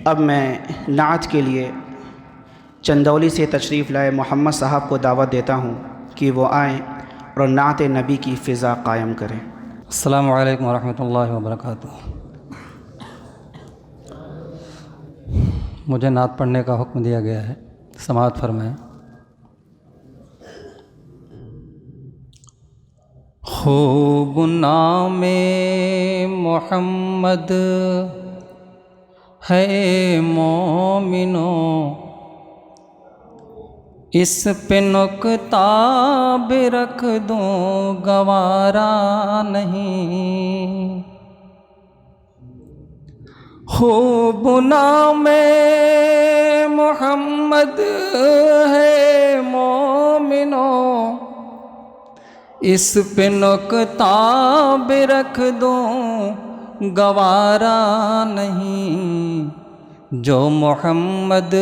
اب میں نعت کے لیے چندولی سے تشریف لائے محمد صاحب کو دعوت دیتا ہوں کہ وہ آئیں اور نعت نبی کی فضا قائم کریں۔ السلام علیکم ورحمۃ اللہ وبرکاتہ۔ مجھے نعت پڑھنے کا حکم دیا گیا ہے، سماعت فرمائیں۔ خوب نام محمد ہے مومنوں، اس پہ نکتہ بھی رکھ دوں گوارا نہیں۔ خوب نام محمد ہے مومنوں، اس پہ نکتہ بھی رکھ دوں گوارا نہیں۔ جو محمد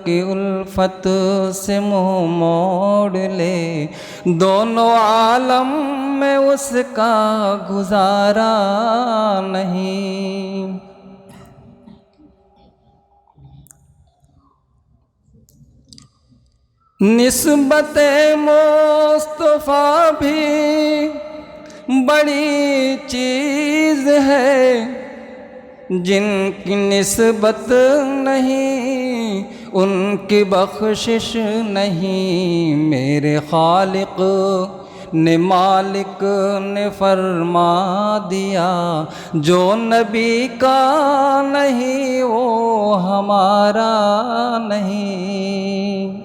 کی الفت سے منہ موڑ لے، دونوں عالم میں اس کا گزارا نہیں۔ نسبت مصطفیٰ بھی بڑی چیز ہے، جن کی نسبت نہیں ان کی بخشش نہیں۔ میرے خالق نے مالک نے فرما دیا، جو نبی کا نہیں وہ ہمارا نہیں۔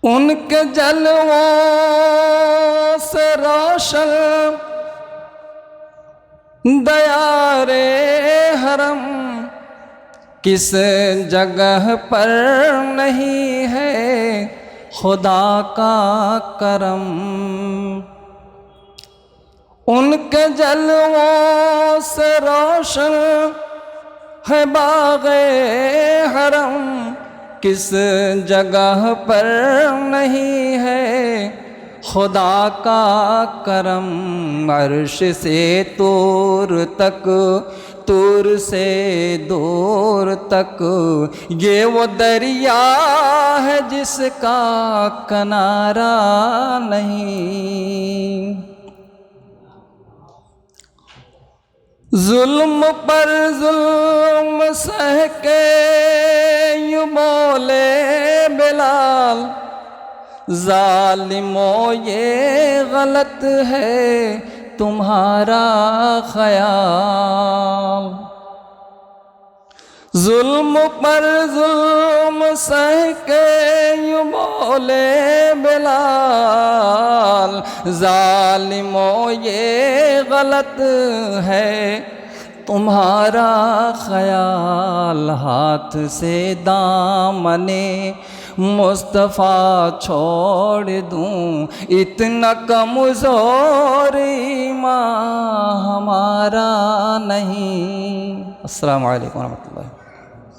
ان کے جلووں سے روشن دیار حرم کس جگہ پر نہیں ہے خدا کا کرم۔ ان کے جلووں سے روشن ہے باغ حرم، کس جگہ پر نہیں ہے خدا کا کرم۔ عرش سے طور تک، طور سے دور تک، یہ وہ دریا ہے جس کا کنارہ نہیں۔ ظلم پر ظلم سہ کے یوں بولے بلال، ظالموں یہ غلط ہے تمہارا خیال۔ ظلم پر ظلم سہ کے یوں بولے بلال، ظالموں یہ غلط ہے تمہارا خیال۔ ہاتھ سے دامن مصطفیٰ چھوڑ دوں، اتنا کمزور ایمان ہمارا نہیں۔ السلام علیکم ورحمۃ اللہ۔